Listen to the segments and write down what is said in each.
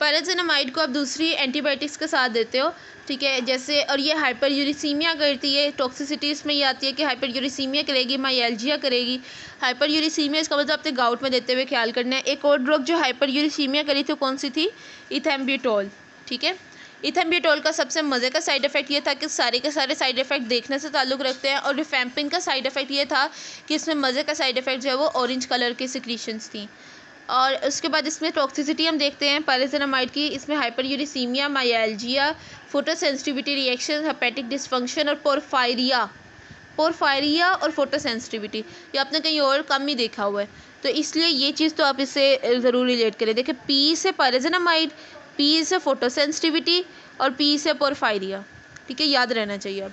पैराज़िनामाइड को आप दूसरी एंटीबायोटिक्स के साथ देते हो, ठीक है, जैसे, और ये हाइपर यूरिसीमिया करती है, टॉक्सिसिटी इसमें ये आती है कि हाइपर यूरिसीमिया करेगी, माइल्जिया करेगी। हाइपर यूरिसीमिया इसका मतलब अपने गाउट में देते हुए ख्याल करना है। एक और ड्रग जो हाइपर यूरिसीमिया करी थी कौन सी थी? इथेम्ब्यूटोल, ठीक है। इथेम्ब्यूटोल का सबसे मज़े का साइड इफ़ेक्ट ये था कि सारे के सारे साइड इफ़ेक्ट देखने से ताल्लुक़ रखते हैं, और रिफैम्पिन का साइड इफ़ेक्ट ये था कि इसमें मज़े का साइड इफ़ेक्ट जो है वो ऑरेंज कलर की सिक्रीशंस थी। और उसके बाद इसमें टॉक्सिसिटी हम देखते हैं पैराज़िनामाइड की, इसमें hyperuricemia, myalgia, photosensitivity reaction, hepatic dysfunction और पोरफायरिया और फोटोसेंसिटिविटी, ये आपने कहीं और कम ही देखा हुआ है। तो इसलिए ये चीज़ तो आप इससे ज़रूर रिलेट करें। देखिए, पी से पैराज़िनामाइड, पी से फोटोसेंसिटिविटी और पी से पोरफायरिया, ठीक है, याद रहना चाहिए।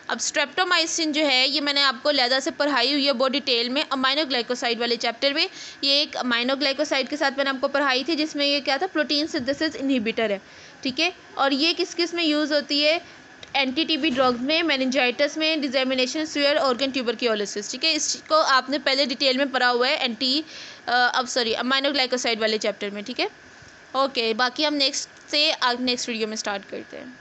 अब स्ट्रेप्टोमाइसिन जो है ये मैंने आपको लैदा से पढ़ाई हुई है बहुत डिटेल में अमाइनो ग्लाइकोसाइड वाले चैप्टर में। ये एक अमाइनो ग्लाइकोसाइड के साथ मैंने आपको पढ़ाई थी, जिसमें ये क्या था, प्रोटीन सिंथेसिस इनहिबिटर है, ठीक है। और ये किस किस में यूज़ होती है? एंटी टीबी ड्रग्स में, मेनिंजाइटिस में, डिसएमिनेशन, सीवियर ऑर्गन ट्यूबरक्लोसिस, ठीक है। इसको आपने पहले डिटेल में पढ़ा हुआ है अमाइनो ग्लाइकोसाइड वाले चैप्टर में, ठीक है। ओके, बाकी हम नेक्स्ट वीडियो में स्टार्ट करते हैं।